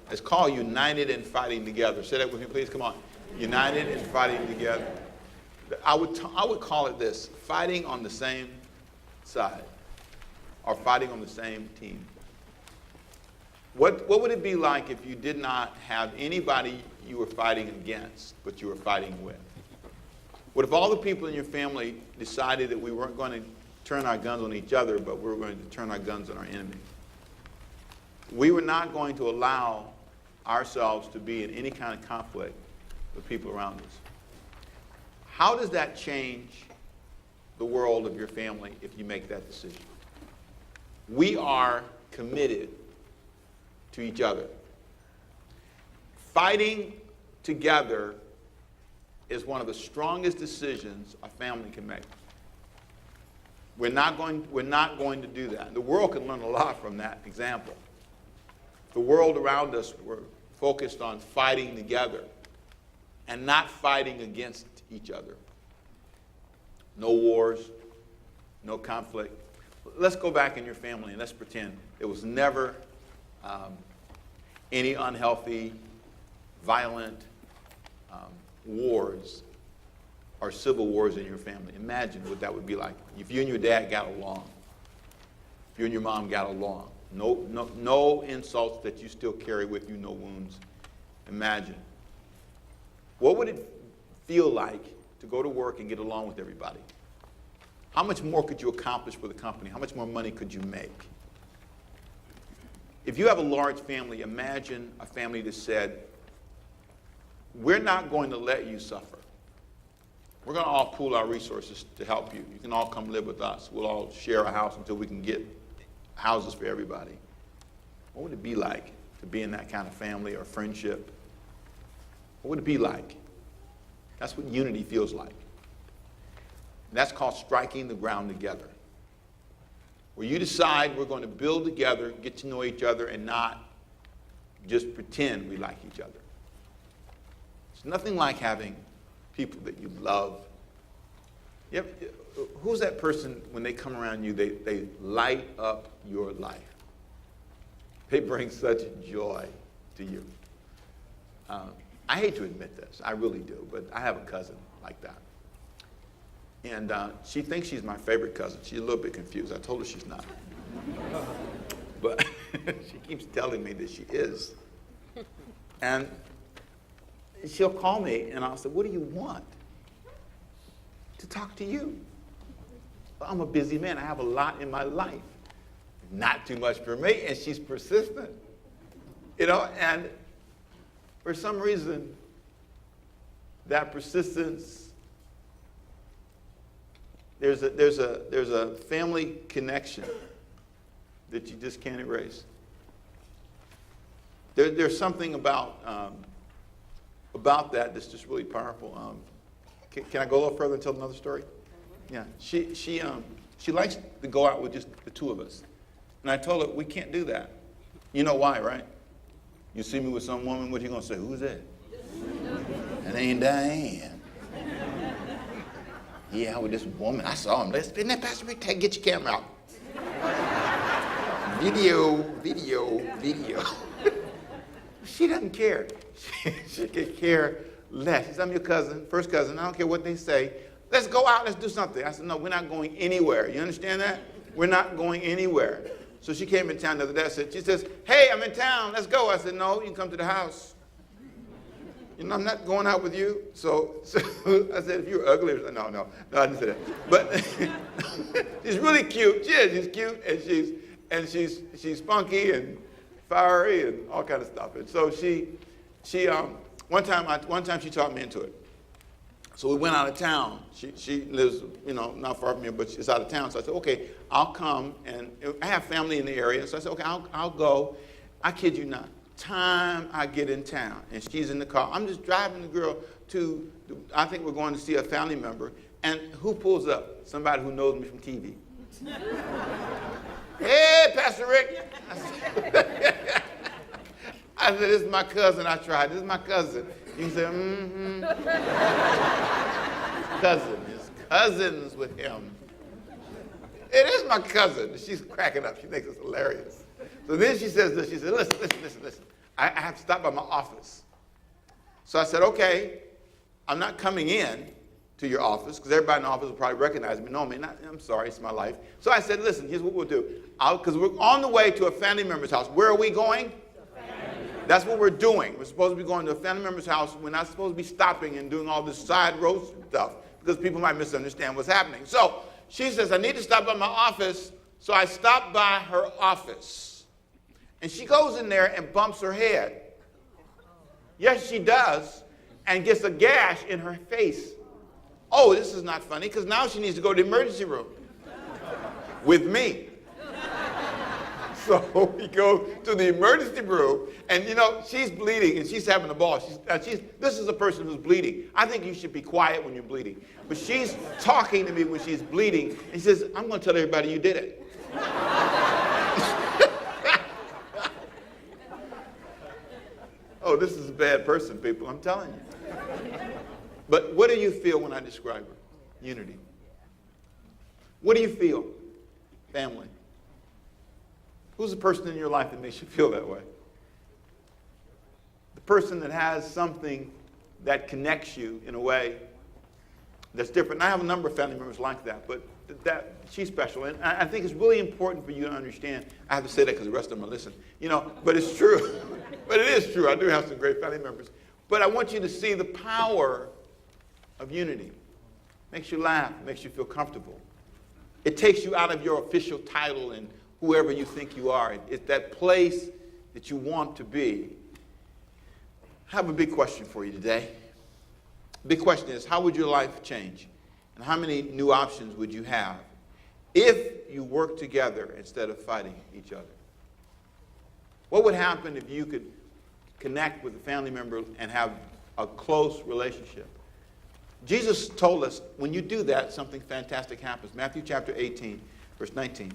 It's called United and Fighting Together. Say that with me, please. Come on. United and Fighting Together. I would call it this: fighting on the same side, or fighting on the same team. What would it be like if you did not have anybody you were fighting against, but you were fighting with? What if all the people in your family decided that we weren't going to turn our guns on each other, but we were going to turn our guns on our enemy? We were not going to allow ourselves to be in any kind of conflict with people around us. How does that change the world of your family if you make that decision? We are committed to each other. Fighting together is one of the strongest decisions a family can make. We're not going to do that. The world can learn a lot from that example. The world around us, we're focused on fighting together and not fighting against each other. No wars, no conflict. Let's go back in your family and let's pretend there was never any unhealthy, violent wars or civil wars in your family. Imagine what that would be like if you and your dad got along, if you and your mom got along. No insults that you still carry with you, no wounds. Imagine. What would it feel like to go to work and get along with everybody? How much more could you accomplish with a company? How much more money could you make? If you have a large family, imagine a family that said, we're not going to let you suffer. We're going to all pool our resources to help you. You can all come live with us. We'll all share a house until we can get houses for everybody. What would it be like to be in that kind of family or friendship? What would it be like? That's what unity feels like. And that's called striking the ground together. Where you decide we're going to build together, get to know each other, and not just pretend we like each other. It's nothing like having people that you love. Who's that person, when they come around you, they light up your life? They bring such joy to you. I hate to admit this, I really do, but I have a cousin like that. And she thinks she's my favorite cousin. She's a little bit confused. I told her she's not. But she keeps telling me that she is. And she'll call me and I'll say, what do you want? To talk to you. I'm a busy man. I have a lot in my life. Not too much for me, and she's persistent. And for some reason, that persistence, there's a family connection that you just can't erase. There's something about that that's just really powerful. Can I go a little further and tell another story? Yeah, she likes to go out with just the two of us. And I told her, we can't do that. You know why, right? You see me with some woman, what are you going to say? Who's that? That ain't Diane. Yeah, with this woman. I saw him. Isn't that Pastor Rick? Get your camera out. Video. She doesn't care. She could care less. She said, I'm your cousin, first cousin. I don't care what they say. Let's go out. Let's do something. I said, no, we're not going anywhere. You understand that? We're not going anywhere. So she came in town the other day. She says, hey, I'm in town. Let's go. I said, no, you can come to the house. I'm not going out with you. So I said, if you're ugly, no, I didn't say that. But she's really cute. She is. She's cute, and she's funky and fiery and all kind of stuff. And so one time she talked me into it. So we went out of town. She lives, not far from here, but she's out of town. So I said, okay, I'll come. And I have family in the area. So I said, okay, I'll go. I kid you not. Time I get in town, and she's in the car. I'm just driving the girl I think we're going to see a family member. And who pulls up? Somebody who knows me from TV. Hey, Pastor Rick. I said, this is my cousin I tried. This is my cousin. He said, cousin. His cousins with him. It is my cousin. She's cracking up. She thinks it's hilarious. So then she says this. She said, listen. I have to stop by my office. So I said, okay, I'm not coming in to your office, because everybody in the office will probably recognize me. No, man, I'm sorry, it's my life. So I said, listen, here's what we'll do. Because we're on the way to a family member's house. Where are we going? That's what we're doing. We're supposed to be going to a family member's house. We're not supposed to be stopping and doing all this side road stuff, because people might misunderstand what's happening. So she says, I need to stop by my office. So I stopped by her office. And she goes in there and bumps her head. Yes, she does. And gets a gash in her face. Oh, this is not funny, because now she needs to go to the emergency room with me. So we go to the emergency room, and she's bleeding, and she's having a ball. This is a person who's bleeding. I think you should be quiet when you're bleeding. But she's talking to me when she's bleeding, and she says, I'm going to tell everybody you did it. Oh, this is a bad person, people, I'm telling you. But what do you feel when I describe her? Unity. What do you feel? Family. Who's the person in your life that makes you feel that way? The person that has something that connects you in a way that's different. And I have a number of family members like that, but she's special. And I think it's really important for you to understand. I have to say that because the rest of them are listening. But it's true. But it is true. I do have some great family members. But I want you to see the power of unity. Makes you laugh, makes you feel comfortable. It takes you out of your official title and whoever you think you are. It's that place that you want to be. I have a big question for you today. The big question is, how would your life change? And how many new options would you have if you worked together instead of fighting each other? What would happen if you could connect with a family member and have a close relationship? Jesus told us when you do that, something fantastic happens. Matthew chapter 18, verse 19.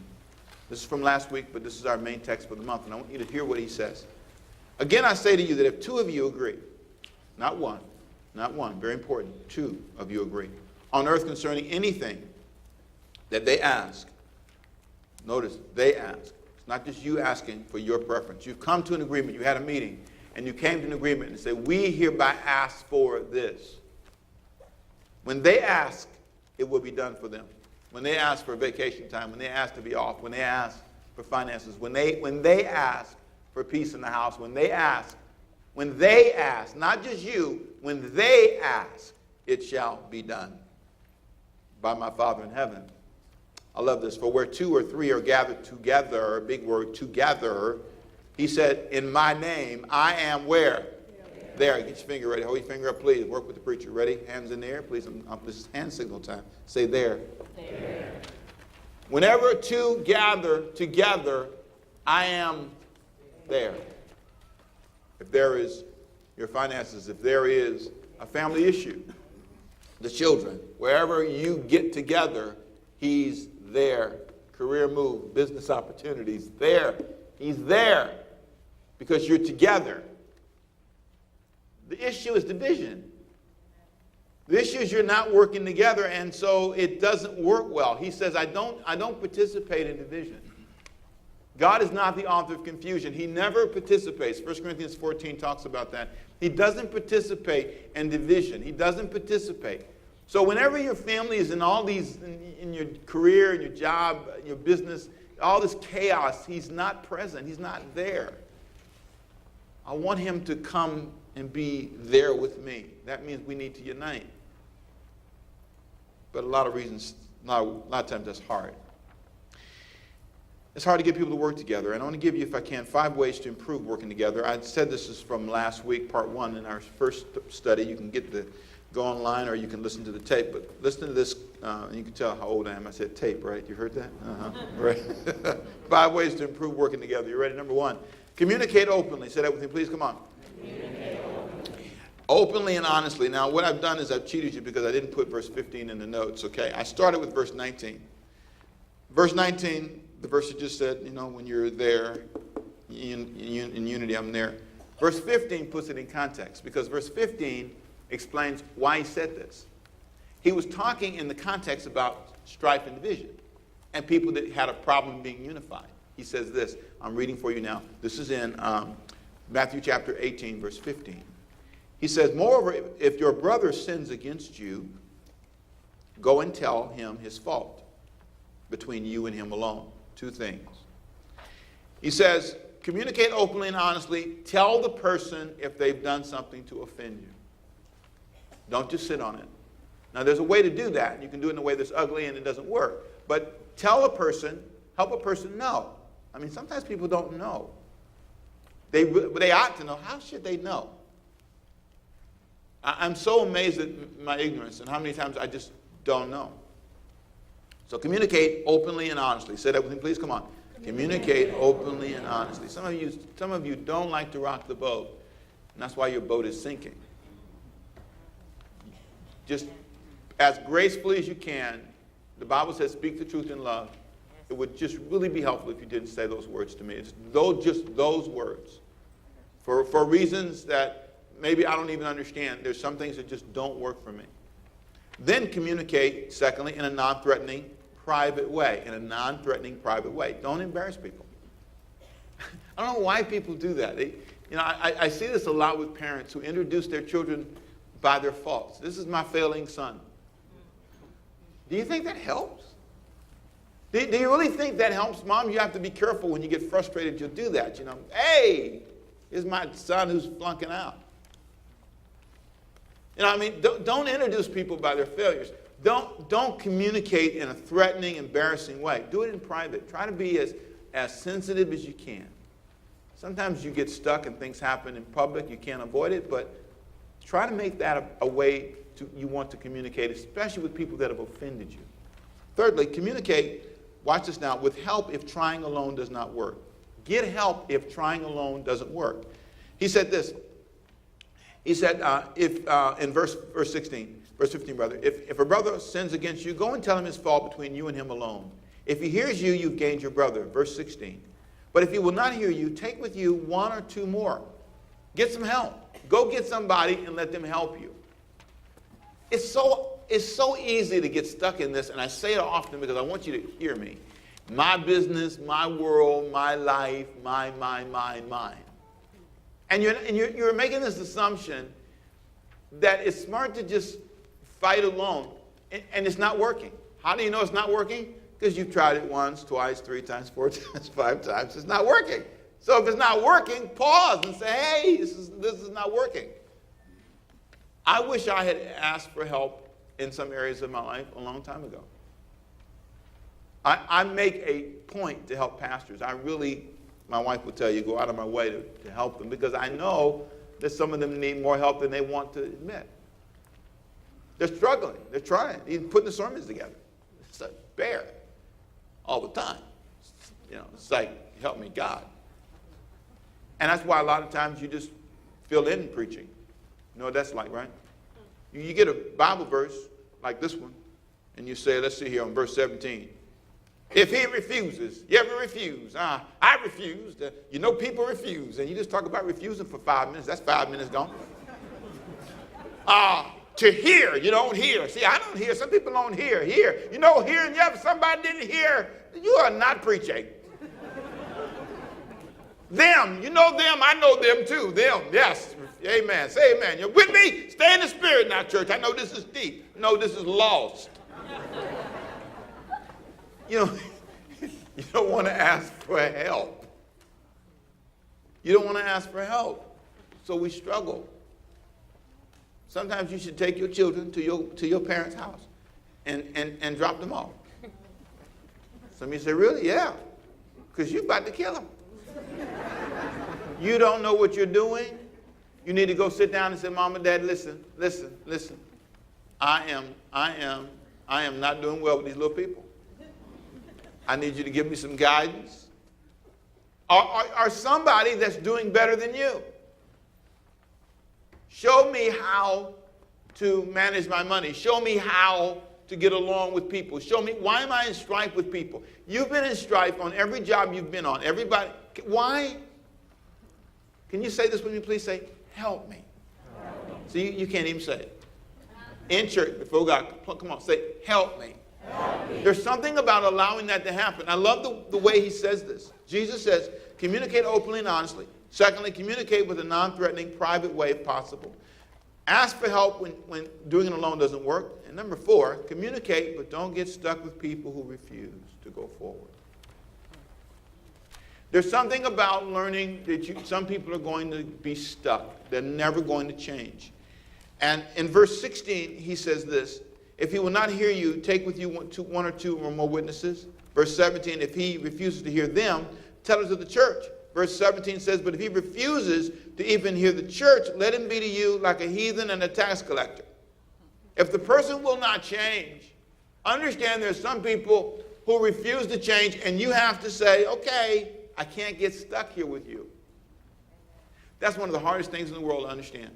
This is from last week, but this is our main text for the month, and I want you to hear what he says. Again, I say to you that if two of you agree, not one, very important, two of you agree, on earth concerning anything that they ask, notice, they ask. It's not just you asking for your preference. You've come to an agreement, you had a meeting, and you came to an agreement and said, we hereby ask for this. When they ask, it will be done for them. When they ask for vacation time, when they ask to be off, when they ask for finances, when they ask for peace in the house, when they ask, not just you, when they ask, it shall be done by my Father in heaven. I love this. For where two or three are gathered together, big word, together, he said, in my name, I am where? There, get your finger ready. Hold your finger up, please. Work with the preacher. Ready? Hands in the air. Please, this is hand signal time. Say there. There. Whenever two gather together, I am there. If there is your finances, if there is a family issue, the children, wherever you get together, he's there. Career move, business opportunities, there. He's there because you're together. The issue is division. The issue is you're not working together, and so it doesn't work well. He says, I don't participate in division. God is not the author of confusion. He never participates. 1 Corinthians 14 talks about that. He doesn't participate in division. He doesn't participate. So whenever your family is in all these, in your career, in your job, your business, all this chaos, he's not present. He's not there. I want him to come and be there with me. That means we need to unite. But a lot of reasons, a lot of times that's hard. It's hard to get people to work together. And I want to give you, if I can, 5 ways to improve working together. I said this is from last week, part 1 in our first study. You can go online or you can listen to the tape. But listen to this, and you can tell how old I am. I said tape, right? You heard that? Right. 5 ways to improve working together. You ready? Number 1, communicate openly. Say that with me, please. Come on. Openly and honestly. Now, what I've done is I've cheated you because I didn't put verse 15 in the notes, okay? I started with verse 19. Verse 19, the verse that just said, when you're there in unity, I'm there. Verse 15 puts it in context because verse 15 explains why he said this. He was talking in the context about strife and division and people that had a problem being unified. He says this. I'm reading for you now. This is in Matthew chapter 18, verse 15. He says, moreover, if your brother sins against you, go and tell him his fault between you and him alone. Two things. He says, communicate openly and honestly. Tell the person if they've done something to offend you. Don't just sit on it. Now, there's a way to do that. You can do it in a way that's ugly and it doesn't work. But tell a person, help a person know. I mean, sometimes people don't know. They ought to know. How should they know? I'm so amazed at my ignorance and how many times I just don't know. So communicate openly and honestly. Say that with me, please. Come on. Communicate openly and honestly. Some of you don't like to rock the boat, and that's why your boat is sinking. Just as gracefully as you can. The Bible says, speak the truth in love. It would just really be helpful if you didn't say those words to me. It's just those words. For reasons that maybe I don't even understand. There's some things that just don't work for me. Then communicate, secondly, in a non-threatening, private way. In a non-threatening, private way. Don't embarrass people. I don't know why people do that. I see this a lot with parents who introduce their children by their faults. This is my failing son. Do you think that helps? Do you really think that helps? Mom, you have to be careful when you get frustrated. You'll do that. Hey, here's my son who's flunking out. Don't introduce people by their failures. Don't communicate in a threatening, embarrassing way. Do it in private. Try to be as sensitive as you can. Sometimes you get stuck and things happen in public. You can't avoid it, but try to make that a way you want to communicate, especially with people that have offended you. Thirdly, communicate, watch this now, with help if trying alone does not work. Get help if trying alone doesn't work. He said this. He said, in verse 16, verse 15, brother, if a brother sins against you, go and tell him his fault between you and him alone. If he hears you, you've gained your brother. Verse 16. But if he will not hear you, take with you one or two more. Get some help. Go get somebody and let them help you. It's so easy to get stuck in this, and I say it often because I want you to hear me. My business, my world, my life, mine. And you're making this assumption that it's smart to just fight alone, and it's not working. How do you know it's not working? Because you've tried it once, twice, 3 times, 4 times, 5 times. It's not working. So if it's not working, pause and say, hey, this is not working. I wish I had asked for help in some areas of my life a long time ago. I make a point to help pastors. My wife will tell you, go out of my way to help them because I know that some of them need more help than they want to admit. They're struggling. They're trying. Even putting the sermons together. It's a bear all the time. It's like, help me, God. And that's why a lot of times you just fill in preaching. You know what that's like, right? You get a Bible verse like this one, and you say, let's see here on verse 17. If he refuses, you ever refuse? I refused. People refuse. And you just talk about refusing for 5 minutes. That's 5 minutes gone. To hear, you don't hear. See, I don't hear. Some people don't hear. Hear. Hearing, if somebody didn't hear, you are not preaching. Them, them, I know them too. Them, yes. Amen. Say amen. You're with me? Stay in the spirit now, church. I know this is deep. No, this is lost. You don't want to ask for help. You don't want to ask for help. So we struggle. Sometimes you should take your children to your parents' house and drop them off. Some of you say, really? Yeah. Because you're about to kill them. You don't know what you're doing. You need to go sit down and say, Mom and Dad, listen. I am not doing well with these little people. I need you to give me some guidance. Or somebody that's doing better than you. Show me how to manage my money. Show me how to get along with people. Show me, why am I in strife with people? You've been in strife on every job you've been on. Everybody, why? Can you say this with me, please? Say, help me. See, you can't even say it. In church, before God, come on, say, help me. Help me. There's something about allowing that to happen. I love the way he says this. Jesus says, communicate openly and honestly. Secondly, communicate with a non-threatening, private way if possible. Ask for help when doing it alone doesn't work. And number 4, communicate, but don't get stuck with people who refuse to go forward. There's something about learning that some people are going to be stuck. They're never going to change. And in verse 16, he says this: if he will not hear you, take with you one or two or more witnesses. Verse 17, if he refuses to hear them, tell it to the church. Verse 17 says, but if he refuses to even hear the church, let him be to you like a heathen and a tax collector. If the person will not change, understand there's some people who refuse to change, and you have to say, okay, I can't get stuck here with you. That's one of the hardest things in the world to understand.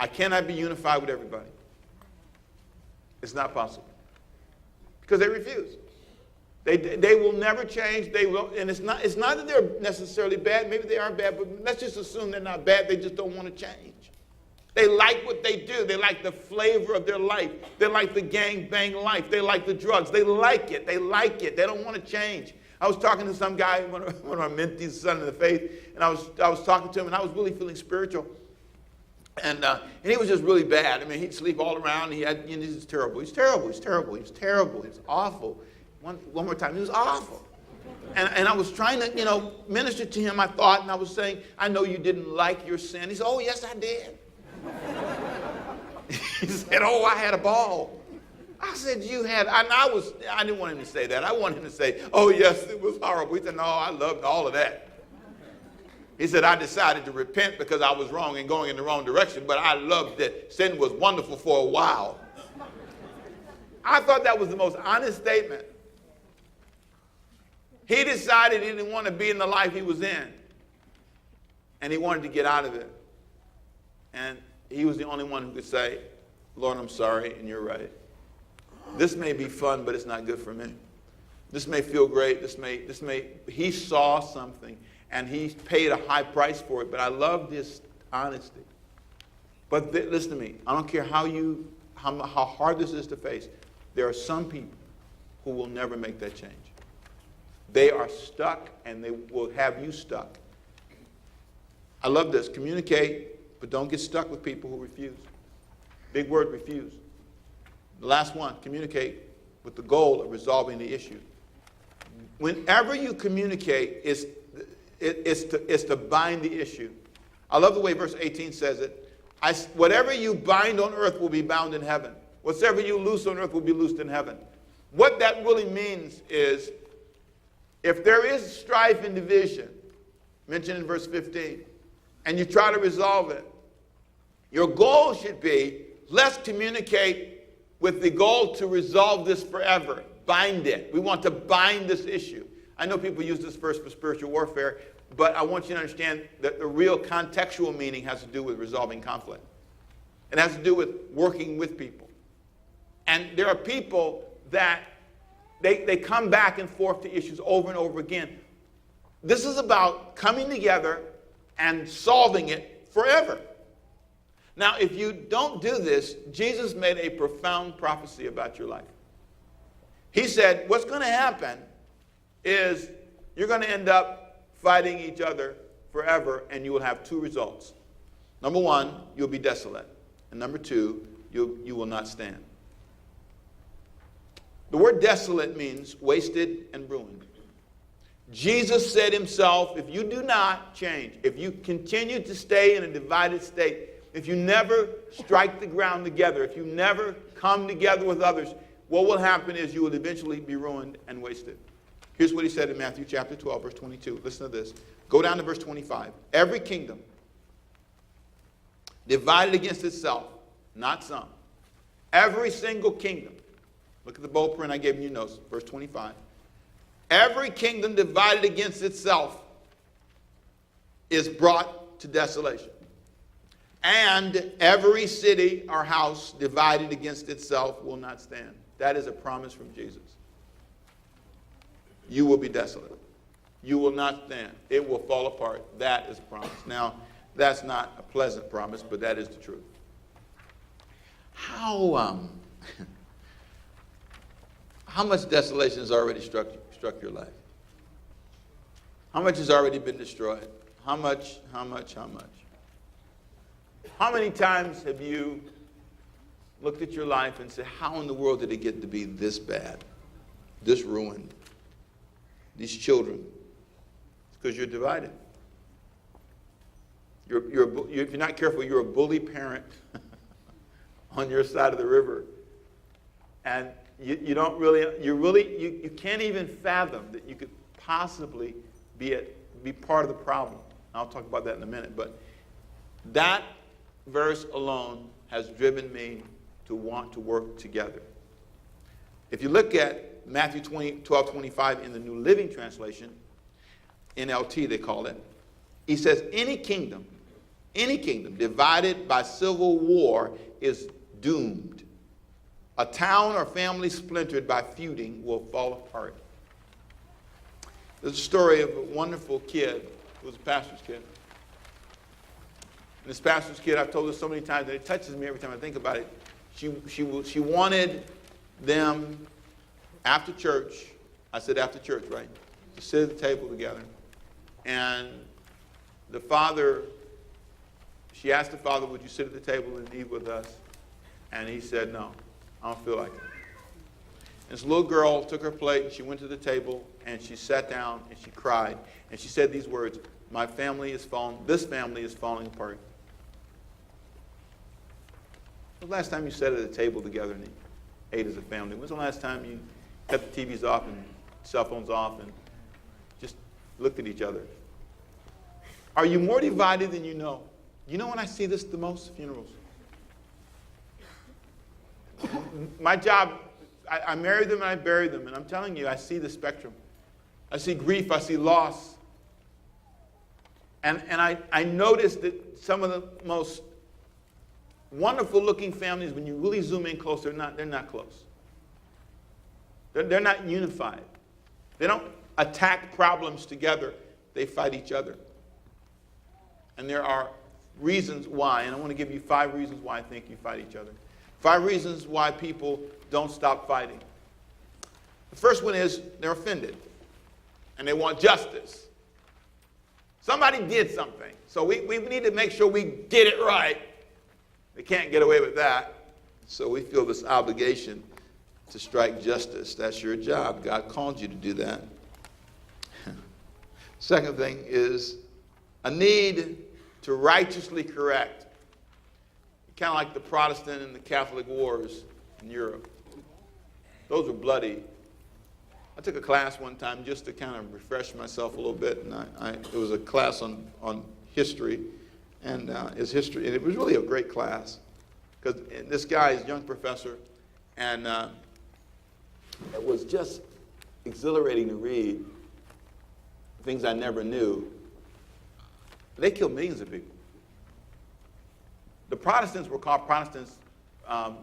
I cannot be unified with everybody. It's not possible. Because they refuse. They will never change. They will, and it's not that they're necessarily bad. Maybe they are bad, but let's just assume they're not bad. They just don't want to change. They like what they do. They like the flavor of their life. They like the gang bang life. They like the drugs. They like it. They like it. They don't want to change. I was talking to some guy, one of our mentees, son of the faith, and I was talking to him, and I was really feeling spiritual. And he was just really bad. I mean, he'd sleep all around. He's terrible. He's terrible. He's terrible. He's terrible. He's awful. One more time, he was awful. And I was trying to, minister to him, I thought, and I was saying, I know you didn't like your sin. He said, oh, yes, I did. He said, oh, I had a ball. I said, you had, and I didn't want him to say that. I wanted him to say, oh, yes, it was horrible. He said, no, I loved all of that. He said, I decided to repent because I was wrong and going in the wrong direction, but I loved that sin was wonderful for a while. I thought that was the most honest statement. He decided he didn't want to be in the life he was in, and he wanted to get out of it. And he was the only one who could say, Lord, I'm sorry, and you're right. This may be fun, but it's not good for me. This may feel great. He saw something, and he paid a high price for it, but I loved his honesty. But listen to me. I don't care how hard this is to face. There are some people who will never make that change. They are stuck, and they will have you stuck. I love this. Communicate, but don't get stuck with people who refuse. Big word, refuse. The last one, communicate with the goal of resolving the issue. Whenever you communicate, it's to bind the issue. I love the way verse 18 says it. Whatever you bind on earth will be bound in heaven. Whatever you loose on earth will be loosed in heaven. What that really means is, if there is strife and division, mentioned in verse 15, and you try to resolve it, your goal should be, let's communicate with the goal to resolve this forever. Bind it. We want to bind this issue. I know people use this verse for spiritual warfare, but I want you to understand that the real contextual meaning has to do with resolving conflict. It has to do with working with people. And there are people that they come back and forth to issues over and over again. This is about coming together and solving it forever. Now, if you don't do this, Jesus made a profound prophecy about your life. He said, what's going to happen is you're going to end up fighting each other forever, and you will have two results. Number one, you'll be desolate. And number two, you will not stand. The word desolate means wasted and ruined. Jesus said himself, if you do not change, if you continue to stay in a divided state, if you never strike the ground together, if you never come together with others, what will happen is you will eventually be ruined and wasted. Here's what he said in Matthew chapter 12, verse 22. Listen to this. Go down to verse 25. Every kingdom divided against itself, not some. Every single kingdom. Look at the bold print I gave you notes, verse 25. Every kingdom divided against itself is brought to desolation. And every city or house divided against itself will not stand. That is a promise from Jesus. You will be desolate. You will not stand. It will fall apart. That is a promise. Now, that's not a pleasant promise, but that is the truth. How much desolation has already struck your life? How much has already been destroyed? How much? How much? How much? How many times have you looked at your life and said, how in the world did it get to be this bad, this ruined, these children? It's because you're divided. If you're not careful, you're a bully parent on your side of the river. And you don't really, you can't even fathom that you could possibly be part of the problem. I'll talk about that in a minute. But that verse alone has driven me to want to work together. If you look at Matthew 12:25 in the New Living Translation, NLT they call it, he says, any kingdom divided by civil war is doomed. A town or family splintered by feuding will fall apart. There's a story of a wonderful kid who was a pastor's kid. And this pastor's kid, I've told this so many times, and it touches me every time I think about it. She wanted them after church, I said after church, right, to sit at the table together. And the father, she asked the father, would you sit at the table and eat with us? And he said, no, I don't feel like it. And this little girl took her plate, and she went to the table, and she sat down, and she cried. And she said these words, this family is falling apart. When's the last time you sat at a table together and ate as a family? When's the last time you cut the TVs off and cell phones off and just looked at each other? Are you more divided than you know? You know when I see this the most? Funerals. My job, I married them and I buried them, and I'm telling you, I see the spectrum. I see grief, I see loss. And I noticed that some of the most wonderful looking families, when you really zoom in close, they're not close. They're not unified. They don't attack problems together. They fight each other. And there are reasons why, and I want to give you 5 reasons why I think you fight each other. 5 reasons why people don't stop fighting. The first one is they're offended, and they want justice. Somebody did something, so we need to make sure we get it right. They can't get away with that, so we feel this obligation to strike justice. That's your job. God called you to do that. Second thing is a need to righteously correct. Kind of like the Protestant and the Catholic wars in Europe. Those were bloody. I took a class one time just to kind of refresh myself a little bit, and it was a class on history, and history, and it was really a great class because this guy is a young professor, and it was just exhilarating to read things I never knew. They killed millions of people. The Protestants were called Protestants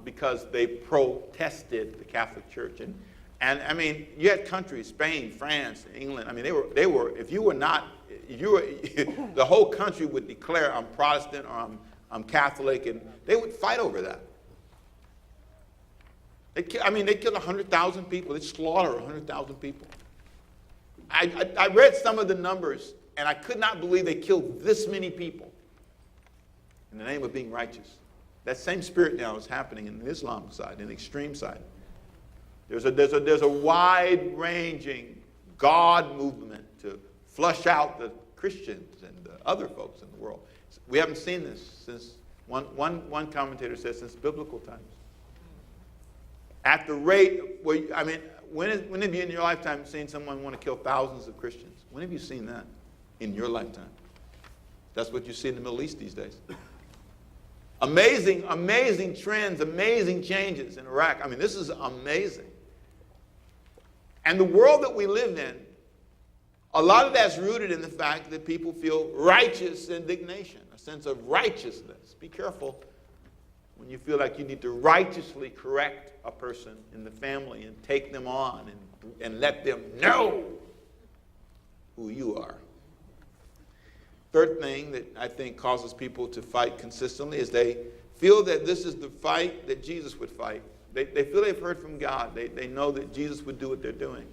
because they protested the Catholic Church, and I mean, you had countries, Spain, France, England. I mean, they were. If you were not, the whole country would declare I'm Protestant or I'm Catholic, and they would fight over that. They killed 100,000 people. They slaughtered 100,000 people. I read some of the numbers, and I could not believe they killed this many people in the name of being righteous. That same spirit now is happening in the Islam side, in the extreme side. There's a wide-ranging God movement to flush out the Christians and the other folks in the world. We haven't seen this since, one commentator says, since biblical times. At the rate where, when have you in your lifetime seen someone want to kill thousands of Christians? When have you seen that in your lifetime? That's what you see in the Middle East these days. Amazing, amazing trends, amazing changes in Iraq. This is amazing. And the world that we live in, a lot of that's rooted in the fact that people feel righteous indignation, a sense of righteousness. Be careful when you feel like you need to righteously correct a person in the family and take them on and let them know who you are. Third thing that I think causes people to fight consistently is they feel that this is the fight that Jesus would fight. They feel they've heard from God. They know that Jesus would do what they're doing.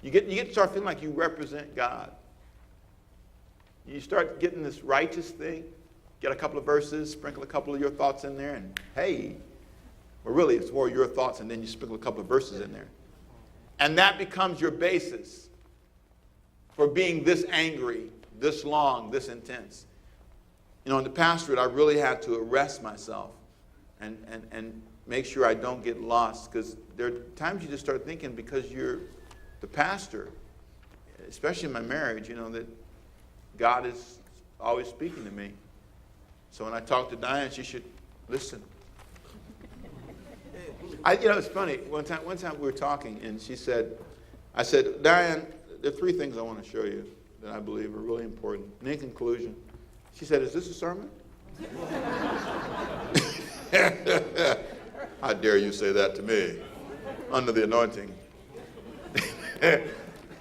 You get to start feeling like you represent God. You start getting this righteous thing, get a couple of verses, sprinkle a couple of your thoughts in there, and hey, well, really, it's more your thoughts, and then you sprinkle a couple of verses in there. And that becomes your basis for being this angry, this long, this intense. You know, in the pastorate, I really had to arrest myself and make sure I don't get lost, because there are times you just start thinking, because you're the pastor, especially in my marriage, you know, that God is always speaking to me. So when I talk to Diane, she should listen. You know, it's funny. One time we were talking, and I said, Diane, there are 3 things I want to show you that I believe are really important. And in conclusion, she said, is this a sermon? How dare you say that to me? Under the anointing.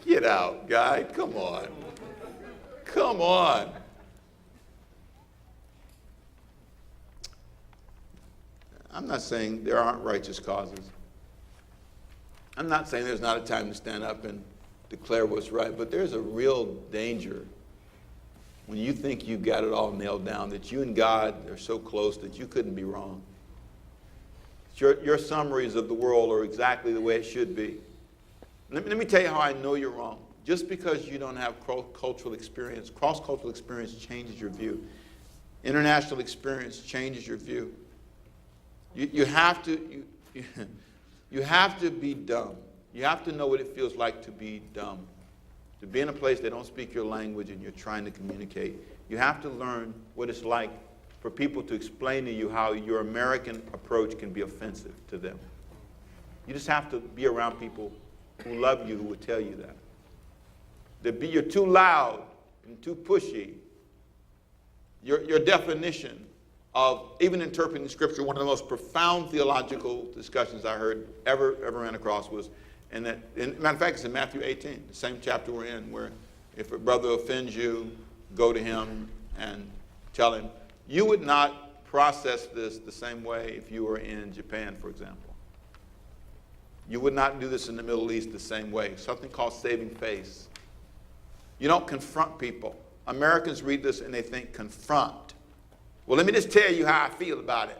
Get out, guy. Come on. Come on. I'm not saying there aren't righteous causes. I'm not saying there's not a time to stand up and declare what's right, but there's a real danger when you think you've got it all nailed down, that you and God are so close that you couldn't be wrong. Your summaries of the world are exactly the way it should be. Let me tell you how I know you're wrong. Just because you don't have cross-cultural experience changes your view. International experience changes your view. You have to be dumb. You have to know what it feels like to be dumb. To be in a place they don't speak your language and you're trying to communicate. You have to learn what it's like for people to explain to you how your American approach can be offensive to them. You just have to be around people who love you, who will tell you that. You're too loud and too pushy. Your definition of even interpreting Scripture, one of the most profound theological discussions I heard ever ran across was, matter of fact, it's in Matthew 18, the same chapter we're in, where if a brother offends you, go to him and tell him. You would not process this the same way if you were in Japan, for example. You would not do this in the Middle East the same way. Something called saving face. You don't confront people. Americans read this and they think confront. Well, let me just tell you how I feel about it.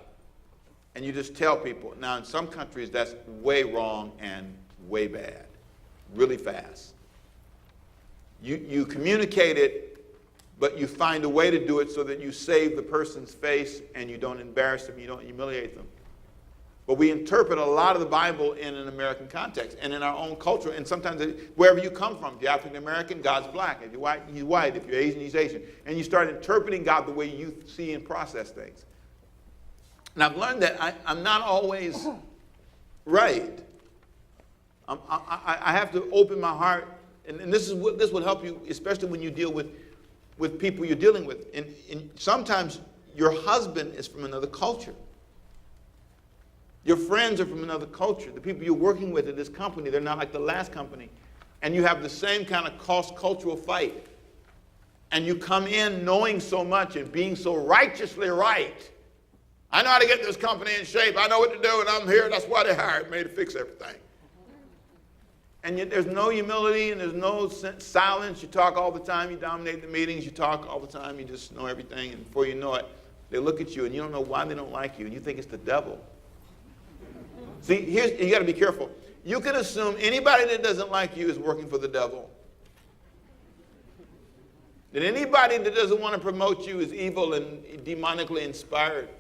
And you just tell people. Now, in some countries, that's way wrong and way bad, really fast. You communicate it, but you find a way to do it so that you save the person's face and you don't embarrass them, you don't humiliate them. But we interpret a lot of the Bible in an American context and in our own culture, and sometimes wherever you come from. If you're African American, God's black. If you're white, he's white. If you're Asian, he's Asian. And you start interpreting God the way you see and process things. And I've learned that I'm not always right. I have to open my heart, and this will help you, especially when you deal with people you're dealing with. And sometimes your husband is from another culture. Your friends are from another culture. The people you're working with at this company, they're not like the last company. And you have the same kind of cross-cultural fight. And you come in knowing so much and being so righteously right. I know how to get this company in shape. I know what to do, and I'm here. That's why they hired me to fix everything. And yet there's no humility and there's no silence. You talk all the time. You dominate the meetings. You talk all the time. You just know everything. And before you know it, they look at you, and you don't know why they don't like you. And you think it's the devil. See, you got to be careful. You can assume anybody that doesn't like you is working for the devil. That anybody that doesn't want to promote you is evil and demonically inspired.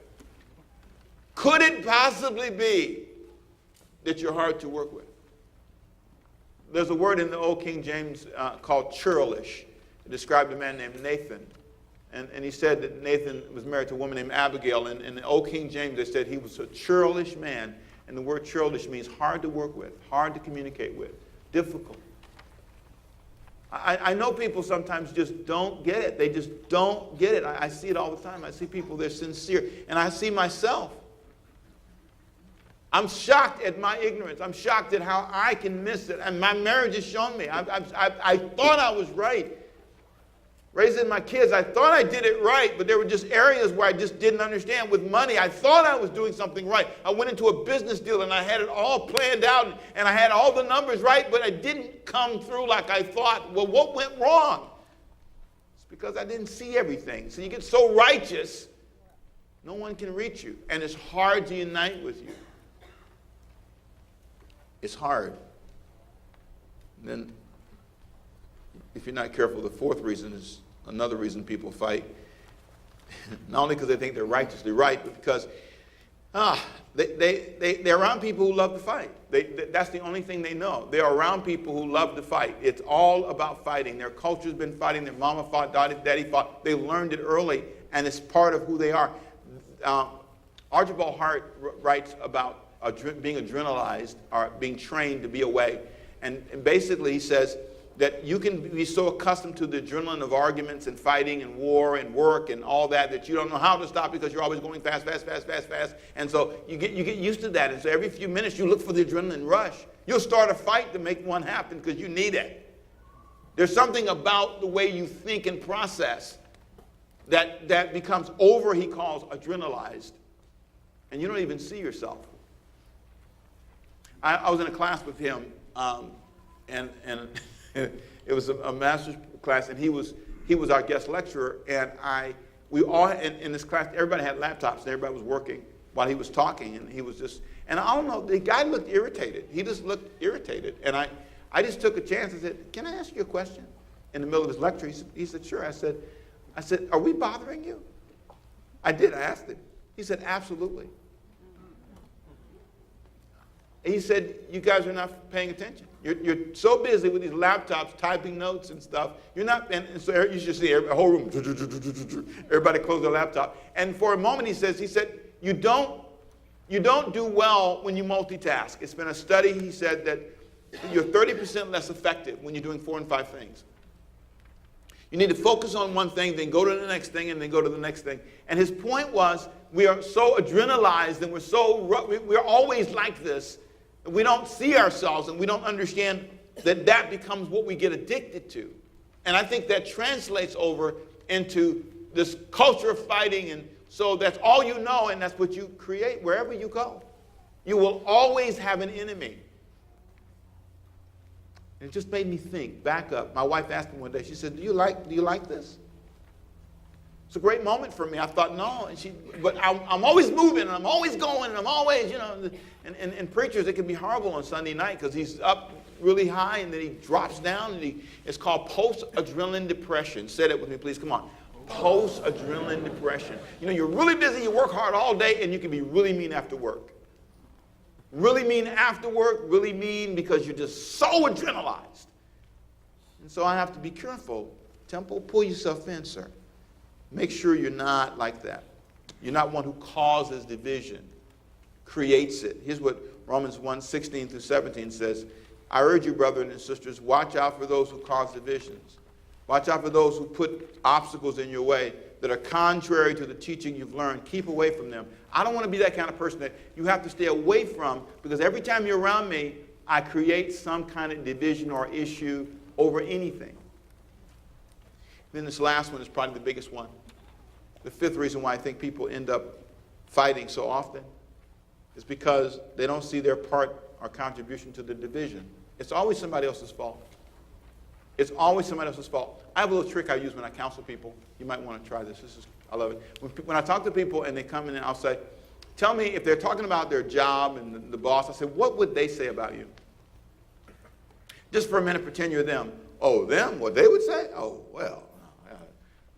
Could it possibly be that you're hard to work with? There's a word in the Old King James called churlish. It described a man named Nathan. And he said that Nathan was married to a woman named Abigail. And in the Old King James, they said he was a churlish man. And the word churlish means hard to work with, hard to communicate with, difficult. I know people sometimes just don't get it. They just don't get it. I see it all the time. I see people, they're sincere. And I see myself. I'm shocked at my ignorance. I'm shocked at how I can miss it. And my marriage has shown me. I thought I was right. Raising my kids, I thought I did it right, but there were just areas where I just didn't understand. With money, I thought I was doing something right. I went into a business deal and I had it all planned out and I had all the numbers right, but I didn't come through like I thought. Well, what went wrong? It's because I didn't see everything. So you get so righteous, no one can reach you. And it's hard to unite with you. It's hard. And then, if you're not careful, the fourth reason is another reason people fight. Not only because they think they're righteously right, but because they're around people who love to fight. That's the only thing they know. They're around people who love to fight. It's all about fighting. Their culture's been fighting. Their mama fought, daddy fought. They learned it early, and it's part of who they are. Archibald Hart writes about being adrenalized, or being trained to be away. And basically he says that you can be so accustomed to the adrenaline of arguments and fighting and war and work and all that you don't know how to stop because you're always going fast. And so you get used to that. And so every few minutes you look for the adrenaline rush. You'll start a fight to make one happen because you need it. There's something about the way you think and process that becomes he calls adrenalized. And you don't even see yourself. I was in a class with him, and it was a master's class, and he was our guest lecturer, and we all in this class, everybody had laptops, and everybody was working while he was talking, and he was just, and I don't know, the guy looked irritated. He just looked irritated, and I just took a chance and said, "Can I ask you a question?" In the middle of his lecture, he said, "Sure." I said, "Are we bothering you?" I did. I asked him. He said, "Absolutely." And he said, "You guys are not paying attention. You're so busy with these laptops, typing notes and stuff. You're not." And so you should see a whole room. Everybody close their laptop. And for a moment, he said, you don't do well when you multitask. It's been a study. He said that you're 30% less effective when you're doing 4 and 5 things. You need to focus on one thing, then go to the next thing, and then go to the next thing. And his point was, we are so adrenalized, and we're always like this. We don't see ourselves, and we don't understand that becomes what we get addicted to. And I think that translates over into this culture of fighting, and so that's all you know, and that's what you create wherever you go. You will always have an enemy. And it just made me think, back up. My wife asked me one day, she said, do you like this? It's a great moment for me. I thought, no. But I'm always moving, and I'm always going, and I'm always, and preachers, it can be horrible on Sunday night because he's up really high, and then he drops down, and it's called post-adrenaline depression. Say that with me, please. Come on. Post-adrenaline depression. You're really busy, you work hard all day, and you can be really mean after work. Really mean after work, really mean because you're just so adrenalized. And so I have to be careful. Temple, pull yourself in, sir. Make sure you're not like that. You're not one who causes division, creates it. Here's what Romans 1:16-17 says. I urge you, brothers and sisters, watch out for those who cause divisions. Watch out for those who put obstacles in your way that are contrary to the teaching you've learned. Keep away from them. I don't want to be that kind of person that you have to stay away from, because every time you're around me, I create some kind of division or issue over anything. Then this last one is probably the biggest one. The fifth reason why I think people end up fighting so often is because they don't see their part or contribution to the division. It's always somebody else's fault. It's always somebody else's fault. I have a little trick I use when I counsel people. You might want to try this. I love it. When I talk to people and they come in, and I'll say, tell me, if they're talking about their job and the boss, I say, what would they say about you? Just for a minute, pretend you're them. Oh, them? What they would say? Oh, well.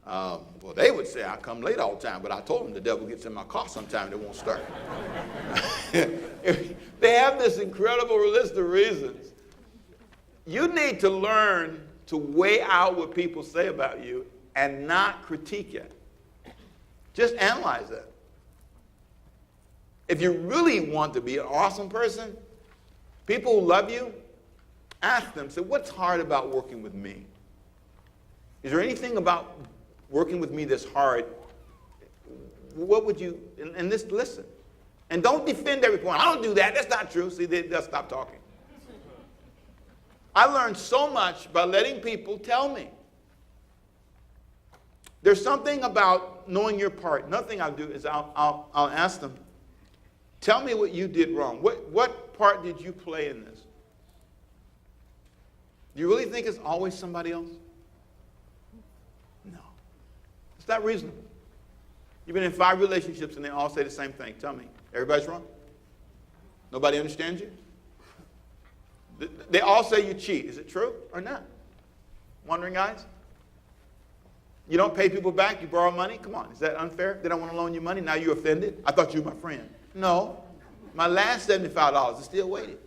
Well, they would say I come late all the time, but I told them the devil gets in my car sometime and it won't start. They have this incredible list of reasons. You need to learn to weigh out what people say about you and not critique it. Just analyze it. If you really want to be an awesome person, people who love you, ask them, say, what's hard about working with me? Is there anything about working with me that's hard? What would you, and just listen. And don't defend every point. I don't do that. That's not true. See, they'll stop talking. I learned so much by letting people tell me. There's something about knowing your part. Nothing I'll do is I'll ask them, tell me what you did wrong. What part did you play in this? Do you really think it's always somebody else? No. It's not reasonable. You've been in 5 relationships and they all say the same thing. Tell me, everybody's wrong? Nobody understands you? They all say you cheat. Is it true or not? Wondering eyes? You don't pay people back, you borrow money? Come on, is that unfair? They don't want to loan you money, now you're offended? I thought you were my friend. No, my last $75 is still waiting.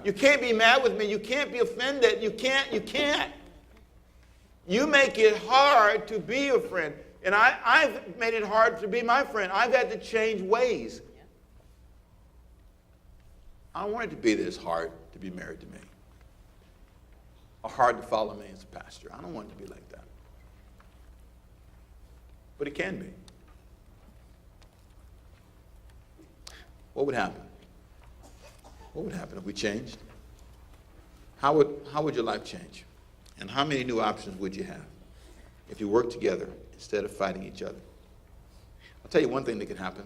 You can't be mad with me, you can't be offended, you can't. You make it hard to be a friend. And I've made it hard to be my friend. I've had to change ways. I don't want it to be this hard to be married to me, or hard to follow me as a pastor. I don't want it to be like that. But it can be. What would happen? What would happen if we changed? How would your life change? And how many new options would you have if you worked together instead of fighting each other? I'll tell you one thing that can happen.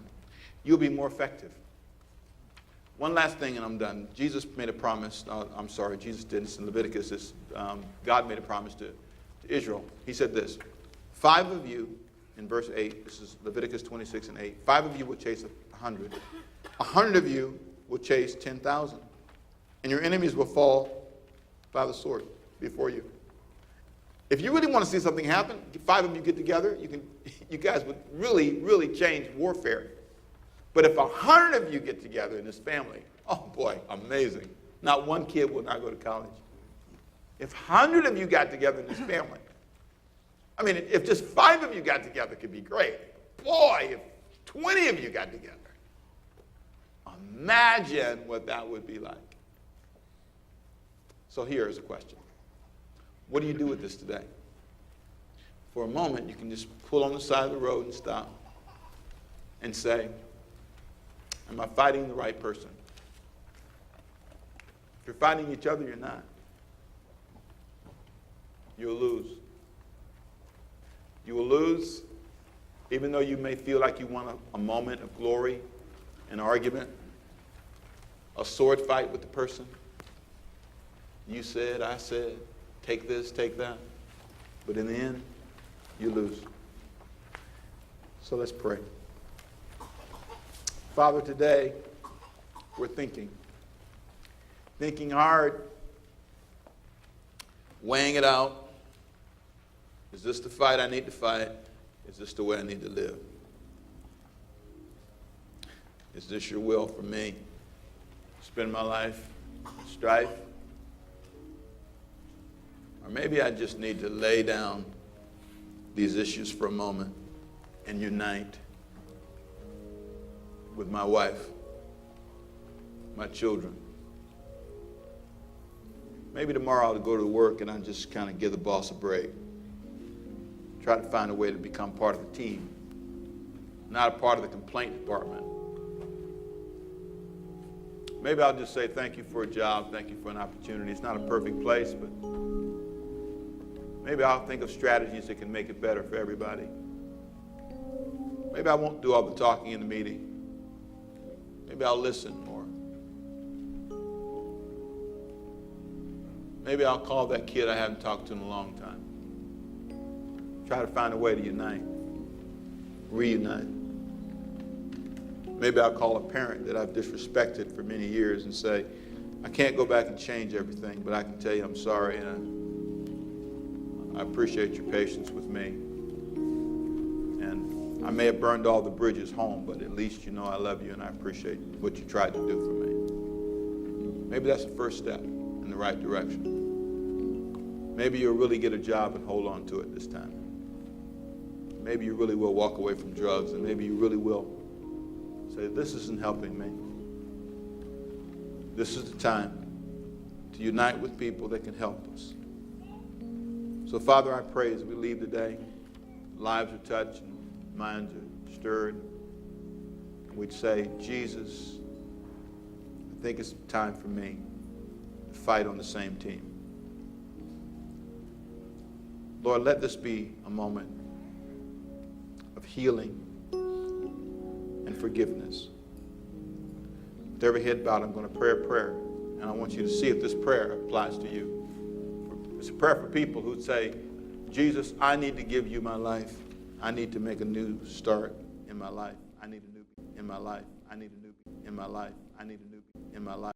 You'll be more effective. One last thing and I'm done. Jesus made a promise. I'm sorry, Jesus didn't. It's in Leviticus. God made a promise to Israel. He said this, 5 of you, in verse 8, this is Leviticus 26:8, 5 of you will chase 100. 100 of you will chase 10,000. And your enemies will fall by the sword before you. If you really want to see something happen, 5 of you get together, you guys would really, really change warfare. But if 100 of you get together in this family, oh boy, amazing. Not one kid will not go to college. If 100 of you got together in this family, I mean, if just 5 of you got together, it could be great. Boy, if 20 of you got together, imagine what that would be like. So here is a question. What do you do with this today? For a moment, you can just pull on the side of the road and stop and say, am I fighting the right person? If you're fighting each other, you're not. You'll lose. You will lose, even though you may feel like you want a moment of glory, an argument, a sword fight with the person. You said, I said, take this, take that. But in the end, you lose. So let's pray. Father, today we're thinking hard, weighing it out. Is this the fight I need to fight? Is this the way I need to live? Is this your will for me? Spend my life in strife? Or maybe I just need to lay down these issues for a moment and unite with my wife, my children. Maybe tomorrow I'll go to work and I'll just kind of give the boss a break. Try to find a way to become part of the team, not a part of the complaint department. Maybe I'll just say thank you for a job, thank you for an opportunity. It's not a perfect place, but maybe I'll think of strategies that can make it better for everybody. Maybe I won't do all the talking in the meeting. Maybe I'll listen more. Maybe I'll call that kid I haven't talked to in a long time. Try to find a way to unite, reunite. Maybe I'll call a parent that I've disrespected for many years and say, I can't go back and change everything, but I can tell you I'm sorry and I appreciate your patience with me. And I may have burned all the bridges home, but at least you know I love you and I appreciate what you tried to do for me. Maybe that's the first step in the right direction. Maybe you'll really get a job and hold on to it this time. Maybe you really will walk away from drugs, and maybe you really will say, this isn't helping me. This is the time to unite with people that can help us. So, Father, I pray as we leave today, lives are touched, and minds are stirred, and we'd say, Jesus, I think it's time for me to fight on the same team. Lord, let this be a moment of healing and forgiveness. With every head bowed, I'm going to pray a prayer, and I want you to see if this prayer applies to you. It's a prayer for people who'd say, Jesus, I need to give you my life. I need to make a new start in my life. I need a new in my life. I need a new in my life. I need a new in my life.